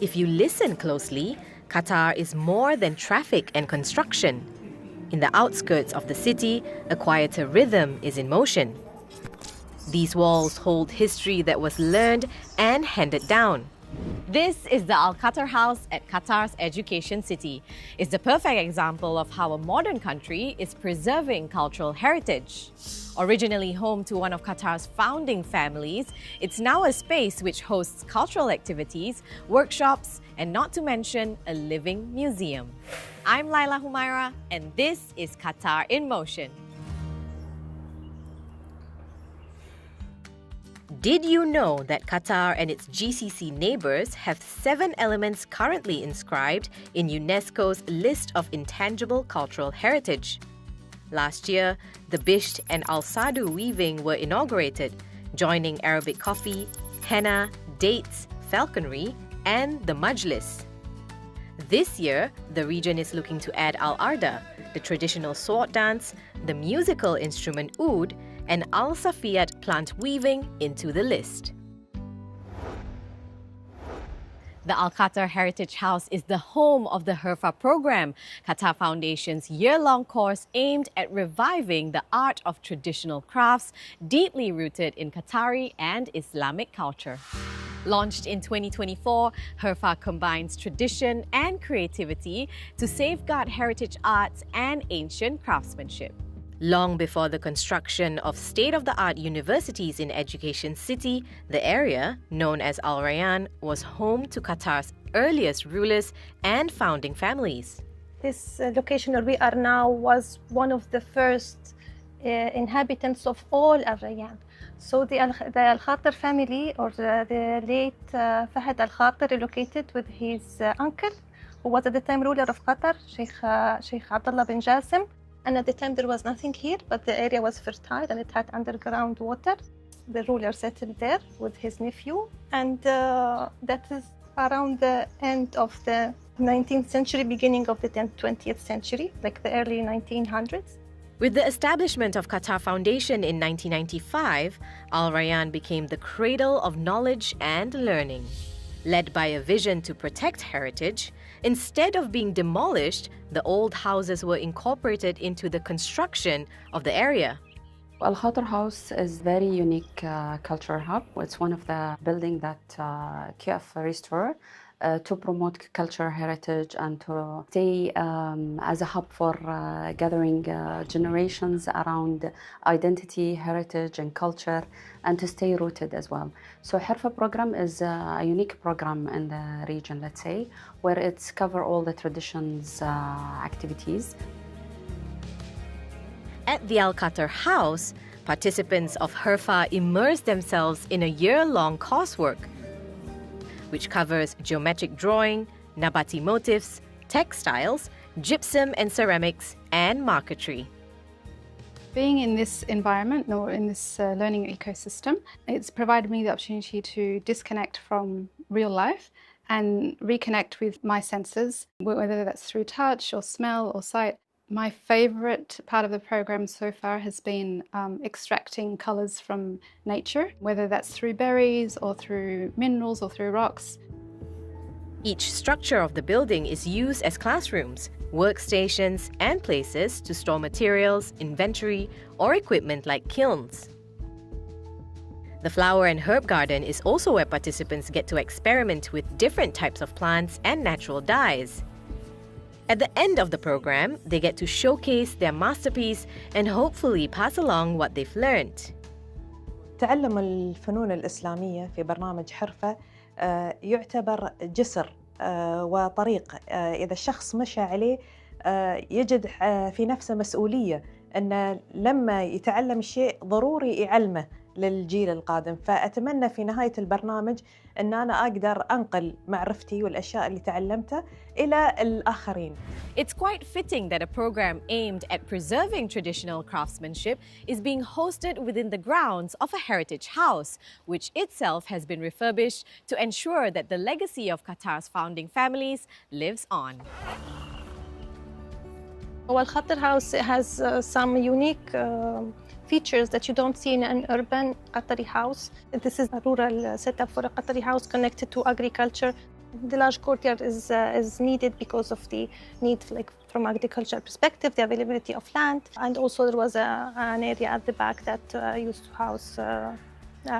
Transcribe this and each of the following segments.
If you listen closely, Qatar is more than traffic and construction. In the outskirts of the city, a quieter rhythm is in motion. These walls hold history that was learned and handed down. This is the Al Khater House at Qatar's Education City. It's the perfect example of how a modern country is preserving cultural heritage. Originally home to one of Qatar's founding families, it's now a space which hosts cultural activities, workshops, and not to mention a living museum. I'm Laila Humaira, and this is Qatar in Motion. Did you know that Qatar and its GCC neighbours have 7 elements currently inscribed in UNESCO's list of intangible cultural heritage? Last year, the Bisht and Al Sadu weaving were inaugurated, joining Arabic coffee, henna, dates, falconry, and the Majlis. This year, the region is looking to add Al Arda, the traditional sword dance, the musical instrument oud, and Al Safiyat plant weaving into the list. The Al Khater Heritage House is the home of the Herfa program, Qatar Foundation's year-long course aimed at reviving the art of traditional crafts deeply rooted in Qatari and Islamic culture. Launched in 2024, Herfa combines tradition and creativity to safeguard heritage arts and ancient craftsmanship. Long before the construction of state-of-the-art universities in Education City, the area, known as Al Rayyan, was home to Qatar's earliest rulers and founding families. This location where we are now was one of the first inhabitants of all Al Rayyan. So the Al Khater family, or the late Fahad Al Khater, relocated with his uncle, who was at the time ruler of Qatar, Sheikh Abdullah bin Jassim. And at the time there was nothing here, but the area was fertile and it had underground water. The ruler settled there with his nephew, and that is around the end of the 19th century, beginning of the 20th century, like the early 1900s. With the establishment of Qatar Foundation in 1995, Al Rayyan became the cradle of knowledge and learning. Led by a vision to protect heritage, instead of being demolished, the old houses were incorporated into the construction of the area. Al Khater House is a very unique cultural hub. It's one of the buildings that QF restored to promote cultural heritage and to stay as a hub for gathering generations around identity, heritage, and culture, and to stay rooted as well. So Herfa program is a unique program in the region, let's say, where it's cover all the traditions, activities. At the Al Khater House, participants of Herfa immerse themselves in a year-long coursework, which covers geometric drawing, Nabati motifs, textiles, gypsum and ceramics, and marquetry. Being in this environment, or in this learning ecosystem, it's provided me the opportunity to disconnect from real life and reconnect with my senses, whether that's through touch or smell or sight. My favourite part of the program so far has been extracting colours from nature, whether that's through berries or through minerals or through rocks. Each structure of the building is used as classrooms, workstations, and places to store materials, inventory, or equipment like kilns. The flower and herb garden is also where participants get to experiment with different types of plants and natural dyes. At the end of the program, they get to showcase their masterpiece and hopefully pass along what they've learned. تعلم الفنون الإسلامية في برنامج حرفة يعتبر جسر وطريق إذا الشخص مشى عليه يجد في نفسه مسؤولية أن لما يتعلم الشيء ضروري يعلمه للجيل القادم. فأتمنى في نهاية البرنامج أن أنا أقدر أنقل معرفتي والأشياء اللي تعلمتها إلى الآخرين. It's quite fitting that a program aimed at preserving traditional craftsmanship is being hosted within the grounds of a heritage house, which itself has been refurbished to ensure that the legacy of Qatar's founding families lives on. Al Khater House has some unique features that you don't see in an urban Qatari house. This is a rural setup for a Qatari house connected to agriculture. The large courtyard is needed because of the need, like from agricultural perspective, the availability of land, and also there was an area at the back that used to house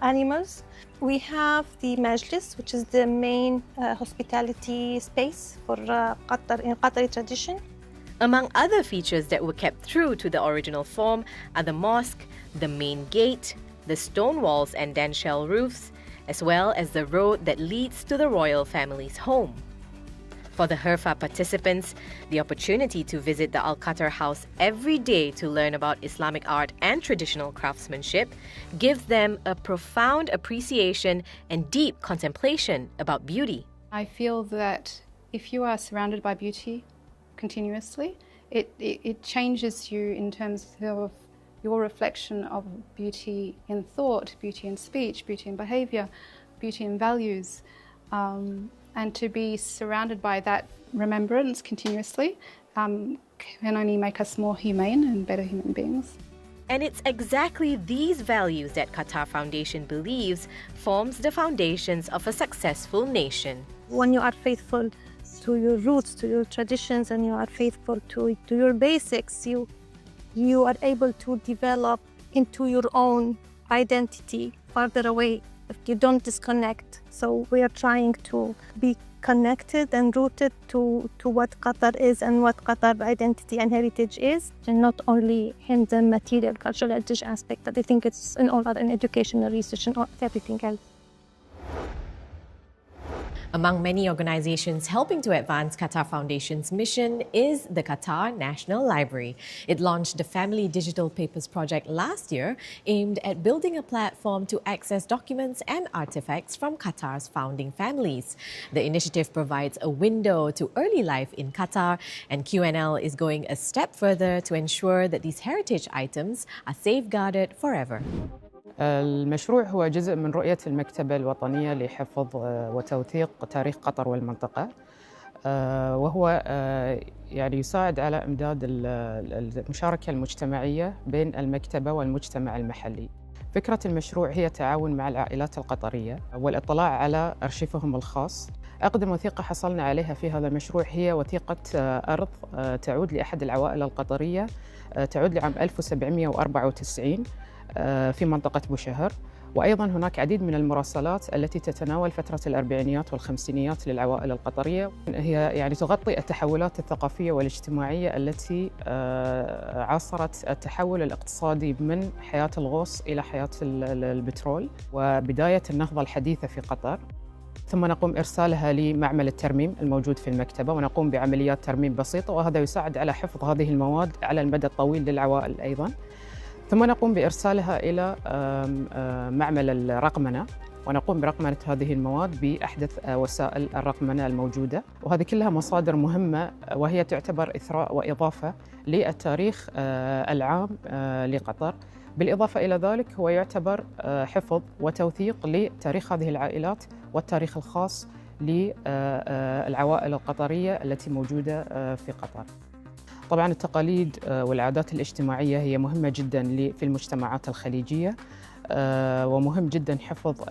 animals. We have the majlis, which is the main hospitality space for Qatar in Qatari tradition. Among other features that were kept true to the original form are the mosque, the main gate, the stone walls and danshell roofs, as well as the road that leads to the royal family's home. For the Herfa participants, the opportunity to visit the Al Khater house every day to learn about Islamic art and traditional craftsmanship gives them a profound appreciation and deep contemplation about beauty. I feel that if you are surrounded by beauty continuously, it changes you in terms of your reflection of beauty in thought, beauty in speech, beauty in behaviour, beauty in values. And to be surrounded by that remembrance continuously can only make us more humane and better human beings. And it's exactly these values that Qatar Foundation believes forms the foundations of a successful nation. When you are faithful to your roots, to your traditions, and you are faithful to your basics, you are able to develop into your own identity farther away if you don't disconnect. So we are trying to be connected and rooted to what Qatar is and what Qatar identity and heritage is, and not only in the material cultural heritage aspect, but I think it's in all other educational research and everything else. Among many organizations helping to advance Qatar Foundation's mission is the Qatar National Library. It launched the Family Digital Papers project last year, aimed at building a platform to access documents and artifacts from Qatar's founding families. The initiative provides a window to early life in Qatar, and QNL is going a step further to ensure that these heritage items are safeguarded forever. المشروع هو جزء من رؤية المكتبة الوطنية لحفظ وتوثيق تاريخ قطر والمنطقة، وهو يعني يساعد على إمداد المشاركة المجتمعية بين المكتبة والمجتمع المحلي. فكرة المشروع هي التعاون مع العائلات القطرية والاطلاع على أرشيفهم الخاص. أقدم وثيقة حصلنا عليها في هذا المشروع هي وثيقة أرض تعود لأحد العوائل القطرية، تعود لعام 1794 في منطقة بوشهر. وأيضاً هناك عديد من المراسلات التي تتناول فترة الأربعينيات والخمسينيات للعوائل القطرية. هي يعني تغطي التحولات الثقافية والاجتماعية التي عاصرت التحول الاقتصادي من حياة الغوص إلى حياة البترول وبداية النهضة الحديثة في قطر. ثم نقوم إرسالها لمعمل الترميم الموجود في المكتبة، ونقوم بعمليات ترميم بسيطة، وهذا يساعد على حفظ هذه المواد على المدى الطويل للعوائل أيضاً. ثم نقوم بإرسالها إلى معمل الرقمنة، ونقوم برقمنة هذه المواد بأحدث وسائل الرقمنة الموجودة، وهذه كلها مصادر مهمة وهي تعتبر إثراء وإضافة للتاريخ العام لقطر. بالإضافة إلى ذلك هو يعتبر حفظ وتوثيق لتاريخ هذه العائلات والتاريخ الخاص للعوائل القطرية التي موجودة في قطر. طبعاً التقاليد والعادات الاجتماعية هي مهمة جداً في المجتمعات الخليجية، ومهم جداً حفظ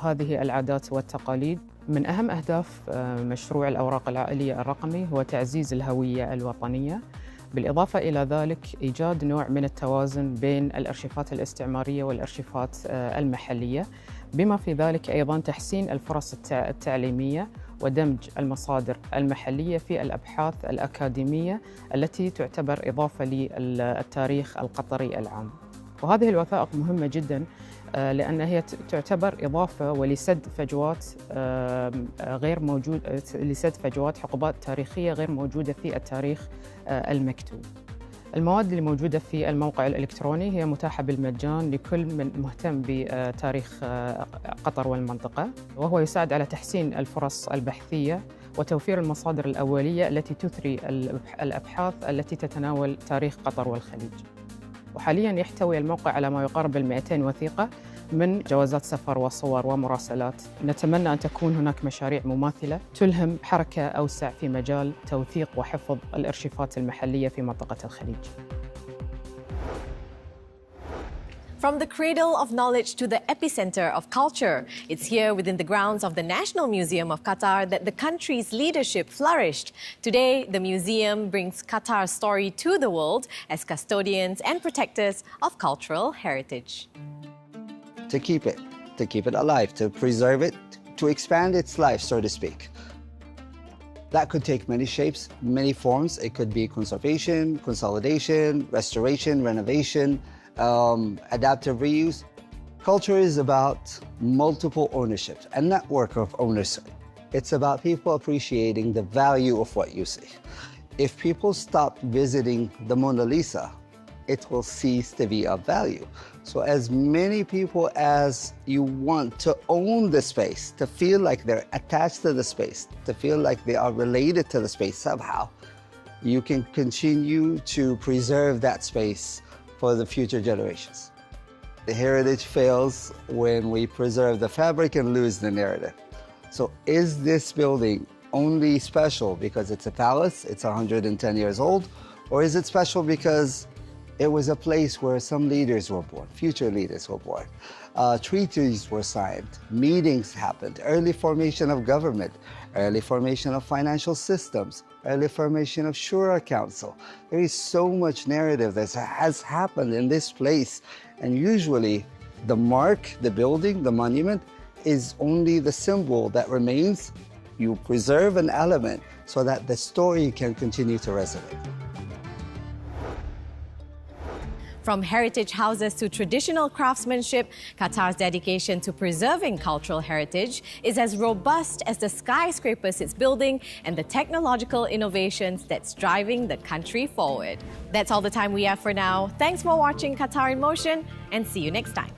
هذه العادات والتقاليد. من أهم أهداف مشروع الأوراق العائلية الرقمي هو تعزيز الهوية الوطنية، بالإضافة إلى ذلك إيجاد نوع من التوازن بين الأرشيفات الاستعمارية والأرشيفات المحلية، بما في ذلك أيضاً تحسين الفرص التعليمية ودمج المصادر المحلية في الأبحاث الأكاديمية التي تعتبر إضافة للتاريخ القطري العام. وهذه الوثائق مهمة جداً لأن هي تعتبر إضافة ولسد فجوات غير موجود، لسد فجوات حقبات تاريخية غير موجودة في التاريخ المكتوب. المواد اللي موجودة في الموقع الإلكتروني هي متاحة بالمجان لكل من مهتم بتاريخ قطر والمنطقة، وهو يساعد على تحسين الفرص البحثية وتوفير المصادر الأولية التي تثري الأبحاث التي تتناول تاريخ قطر والخليج. وحالياً يحتوي الموقع على ما يقارب 200 وثيقة من جوازات سفر وصور ومراسلات. نتمنى أن تكون هناك مشاريع مماثلة تلهم حركة أوسع في مجال توثيق وحفظ الأرشيفات المحلية في منطقة الخليج. From the cradle of knowledge to the epicenter of culture, it's here within the grounds of the National Museum of Qatar that the country's leadership flourished. Today, the museum brings Qatar's story to the world as custodians and protectors of cultural heritage. To keep it alive, to preserve it, to expand its life, so to speak. That could take many shapes, many forms. It could be conservation, consolidation, restoration, renovation, adaptive reuse. Culture is about multiple ownership, a network of ownership. It's about people appreciating the value of what you see. If people stop visiting the Mona Lisa, it will cease to be of value. So as many people as you want to own the space, to feel like they're attached to the space, to feel like they are related to the space somehow, you can continue to preserve that space for the future generations. The heritage fails when we preserve the fabric and lose the narrative. So is this building only special because it's a palace, it's 110 years old, or is it special because it was a place where some leaders were born, future leaders were born, treaties were signed, meetings happened, early formation of government, early formation of financial systems, early formation of Shura Council. There is so much narrative that has happened in this place, and usually the mark, the building, the monument is only the symbol that remains. You preserve an element so that the story can continue to resonate. From heritage houses to traditional craftsmanship, Qatar's dedication to preserving cultural heritage is as robust as the skyscrapers it's building and the technological innovations that's driving the country forward. That's all the time we have for now. Thanks for watching Qatar in Motion, and see you next time.